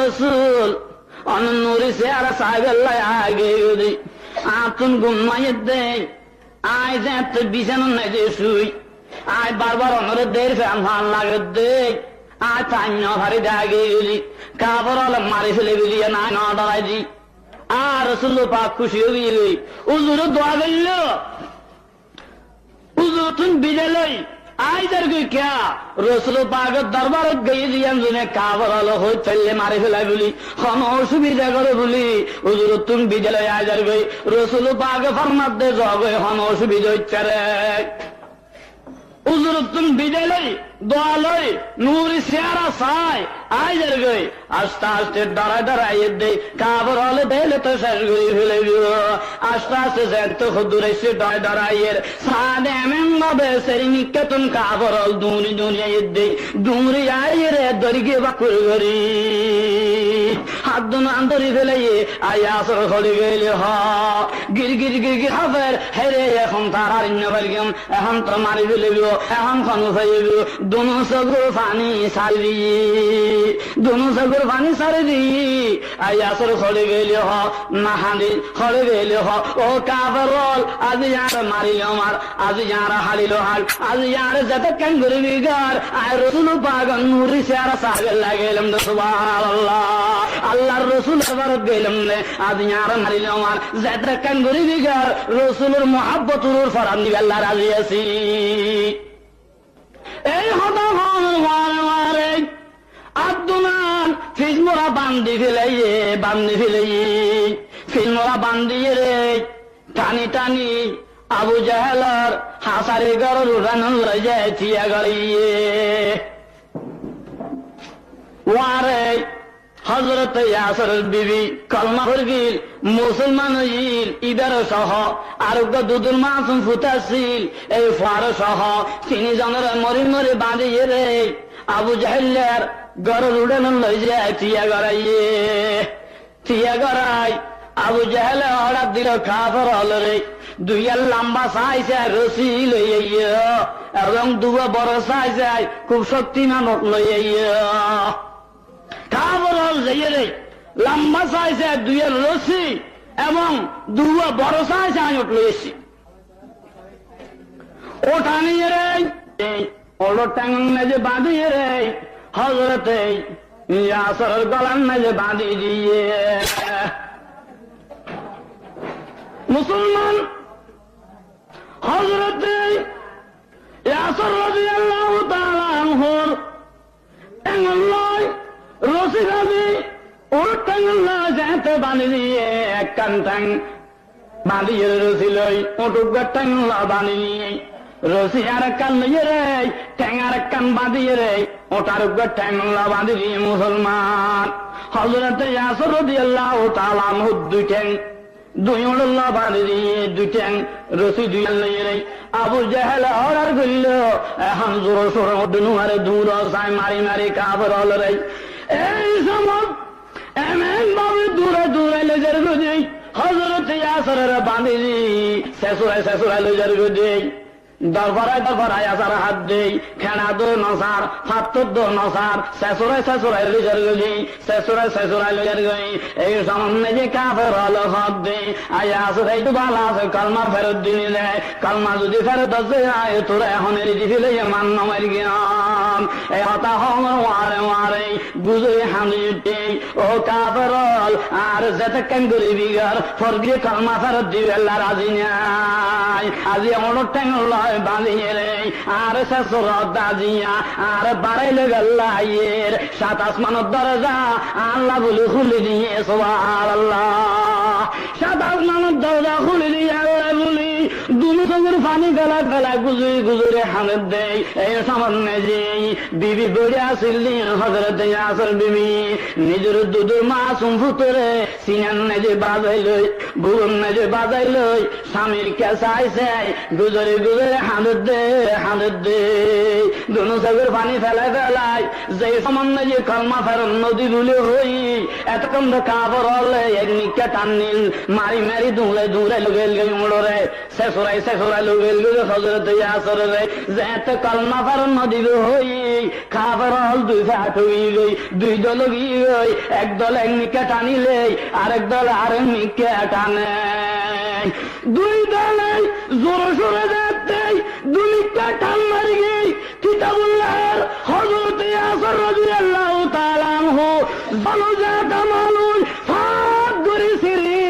রসুল অনুরি সে আর সাহেবেল্লাহ আগে গদি আতুন ঘুমাইয়ে দেই আয় যে বিছানো নাই যে শুই আয় বারবার অনুরোধ দেয় ফ্যান ফান লাগে দেই আয় তান্য ভারি দাগে গেলি কাপড় মারি ফেলে বিলিয়ে না না ডরাই দি আর রসুল পাক খুশি হয়ে গেলি উজুর দোয়া গেল উজুর তুমি বিজেলই আইদার গই ক্যা রসুল পাকের দরবারে গিয়ে দিয়াম জনে কাপড় আলো হই ফেললে মারি ফেলাই বলি কোনো অসুবিধা করে বলি উজুর তুমি বিজেলই আইদার গই রসুল পাকে ফরমাত দে জগে কোনো অসুবিধা হচ্ছে রে উজুর তুমি বিজেলই দোয়া লই নূরি সিয়ারা সাই আইদার গই আস্তে আস্তে দাঁড়ায় দাঁড়াইয়ে দে কাপড় হলে বেলে তো শেষ করে ফেলে আস্তে আস্তে যেত দূরে সে দাঁড়াইয়ের সাদে এমন ভাবে সেরিনিকে তুমি কাপড় হল দুনি দুনিয়ায় দে দুমরি আইয়ে রে দরিকে বাকুর গরি হাত দুন আন্তরি ফেলে আই আসর খড়ি গেলে হ গির গির গির গির হাফের হেরে এখন তার আর পারিম এখন তো মারি ফেলিব এখন খানু খাইব দুনো সগুর পানি সারি দুনো সগুর পানি সারি দি আই আসর খড়ি গেলে হ নাহানি খড়ি গেলে হ ও কাবরল আজ ইয়ার মারিল মার আজ ইয়ার হারিল হাল আজ ইয়ার যত কেন করবি গার আয় রসুল পাগল নুরি সিয়ারা সাগর লাগেলাম সুবহানাল্লাহ আল্লাহর রসুল এবার গেলাম নে আজ ইয়ার মারিল মার যত কেন করবি গার রসুলের মহব্বতুর ফরান দিবে আল্লাহ রাজি আছি এই হতা মারে আব্দুমান ফিজমোরা বান্দি ফেলাইয়ে ফিজমোরা বান্দিয়ে রে টানি টানি আবু জাহেলার হাসারে গড় উড়ানো যায় থিয়া গড়িয়ে ওয়ারে হযরত ইয়াসর বিবি কলমা পড়গিল মুসলমান হইল ইদার সহ আরোগ্য দুদুর মাসুম ফুতাছিল এই ফার সহ তিনি জনের মরি মরি বাঁধিয়ে রে আবু জাহেলের গড় উড়ানো লই যায় থিয়া গড়াইয়ে থিয়া গড়াই আবু জাহেলে হঠাৎ দিল কাফর হল রে দুইয়া লম্বা সাইছে রসি লইয়া এবং দুয়া বড় সাইছে খুব শক্তিমান লইয়া কাফর হল যাইয়ে রে লম্বা সাইছে দুইয়া রসি এবং দুয়া বড় সাইছে আমি লইছি ওটা নিয়ে রে ওলো টাঙ্গ যে বাঁধিয়ে রে হজরতে ইয়াসরের গলার যে বাঁধি দিয়ে মুসলমান হযরতে ইয়াসর রাদিয়াল্লাহু তাআলা আনহুর টাঙ্গলাই রশি রাজি ওর টাঙ্গলা যেতে বাঁধি দিয়ে এক কান টাং বাঁধিয়ে রশি লই ওটুক টাঙ্গলা বাঁধি নিয়ে রশি আর কান লইয়ে রে ট্যাঙার কান বাঁধিয়ে রে ওটার টাঙ্গলা বাঁধি দিয়ে মুসলমান হযরতে ইয়াসর রাদিয়াল্লাহু তাআলা আনহু দুই ঠ্যাং দুই উল্লাহ বাঁধি দিয়ে দুই ট্যাং রশি দুই লইয়ে রে আবু জাহেল অর্ডার করল এখন জোর সোর দুনুয়ারে দূর সাই মারি মারি কাবর হল রে এই সময় এমন ভাবে দূরে দূরে লেজার গদি হযরত ইয়াসরের বাঁধি শেষুরায় লেজার গদি দরবারায় আসার হাত দেই খেনা দো নসার ফাত্তর দো নসার শেষুরায় লেজার গদি শেষুরায় লেজার গই এই সামনে যে কাফের হলো হক দেই আয় আসরে একটু ভালো আছে কালমা ফেরত দিনে দেয় কালমা যদি ফেরত আছে আয় তোরা এখন রেডি ফেলে মান নমের জ্ঞান এই হতা মারে বুঝে হামিতে ও কাফের আর যেতে কেন করি বিগার ফরগিয়ে কালমা ফেরত দিবে আল্লাহ রাজি নাই আজি আমার ট্যাঙ্গল বাঁধিয়ে রে আর শেষর দাজিয়া আর বাড়াইলে গেল্লাইয়ের সাত আসমানের দরজা আল্লাহ বলে খুলে দিয়ে সুবহানাল্লাহ সাত আসমানের দরজা খুলে দিয়ে আল্লাহ বলি দুনো সঙ্গের পানি গলা গুজরে হামেদ দেয় এই সামান্য যে বিবি বড়ে আসিল হযরত ইয়াসর বিবি নিজের দুধুর মাসুম ফুতরে সিনান নেজে বাজাইলই বুন নেজে বাজাইলই স্বামীর কেসাইছে গুজরে হামেদ দে দুনো সঙ্গের পানি ফেলাই যে সামান্য যে কলমা ফেরন নদী দুলে হই এতক্ষণ কাপড় হলে এক নিকা টান নিল মারি দূরে গেল উড়রে শেষরাই শেষরা লোকের গুলো হজরত ইয়াসরে যেতে কলমা ফারন নদীর হই খাবার হল দুই ফাট হই গই দুই দল গই এক দল এক নিকে টানিলে আরেক দল আরেক নিকে টানে দুই দলে জোর সোরে যাতে দুই নিকে টান মারি গই কিতাবুল্লাহর হযরত ইয়াসর রাদিয়াল্লাহু তাআলা আনহু জলজাত মানুষ ফাঁক করে সিরি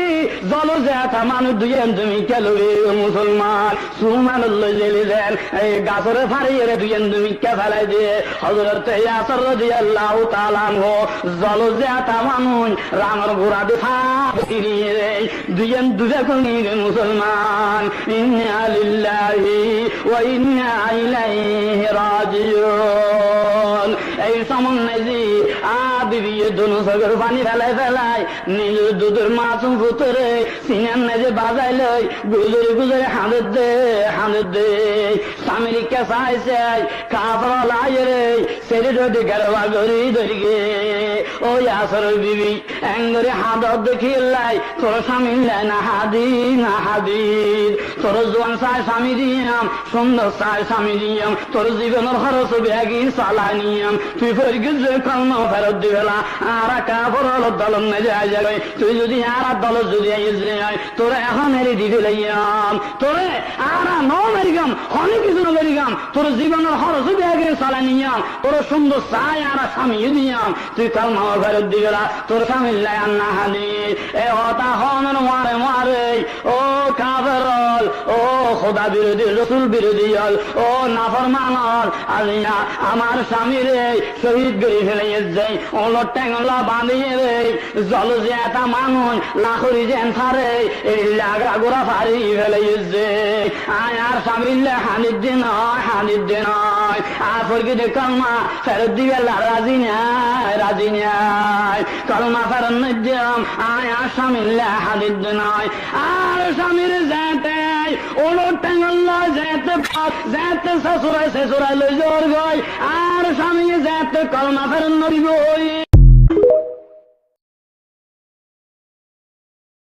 জলজাত মানুষ দুই তুমি কেলবে মুসলমান সুবহানাল্লাহ জেলে দেন এই গাছরে ফাড়িয়ে দুই তুমি কে ফেলাই দিয়ে হযরত ইয়াসর রাদিয়াল্লাহু তাআলা আনহু জলজাত মানুষ রামের ঘোড়া দেখা ফিরিয়ে দুই দুজে কোনি মুসলমান ইন্না লিল্লাহি ওয়া ইন্না ইলাইহি রাজিউন এই সমন্বয় বিবি দুনো সগর পানি ফেলাই ফেলাই নীল দুধের মাসুম ভুতরে সিনার নেজে বাজাইলে গুজরে গুজরে হাঁদের দে স্বামীর কেসাইছে কাপড় লাই রে সেরে ধরে গেরবা গরি ধরিগে ও ইয়াসর বিবি এঙ্গরে হাঁদর দেখিলাই তোর স্বামী না হাদির তোর জোয়ান চায় স্বামী দিয়াম সুন্দর চায় স্বামী দিয়াম তোর জীবনের খরচ ব্যাগি চালাই নিয়াম তুই ফেরগিস কলম ফেরত দিবেলা আর কাপড় দল যায় যাবে তুই যদি আর দল যদি তোরে এখন এরি দিতে লাইয়াম তোরে আর মেরিগাম অনেক কিছু মেরিগাম তোর জীবনের খরচ ব্যাগি চালাই নিয়াম তোর সুন্দর চায় আর স্বামী দিয়াম তুই কলম ফেরত দিবেলা তোর স্বামী না হাদির এ হতা হনের মারে ও কাফেরল ও খোদা বিরোধী রসুল বিরোধী হল ও নাফরমানল আলিয়া আমার স্বামীরে শহীদ করে ফেলে যাই ওলো ট্যাংলা বাঁধিয়ে রে জল যে একটা মানুষ লাখরি যেন ফারে এই লাগা গোড়া ফারি ফেলে যে আয় আর স্বামীর হানির দিন হয় আর ফরকি কলমা ফেরত দিবে রাজি নাই কলমা ফেরত নিলাম আয় আর স্বামীর হানির দিন হয় আর স্বামীর যেতে ওলো ট্যাংলা যেতে শ্বশুরাই লই জোর গই আর স্বামী যেতে কলমা ফেরত নড়িব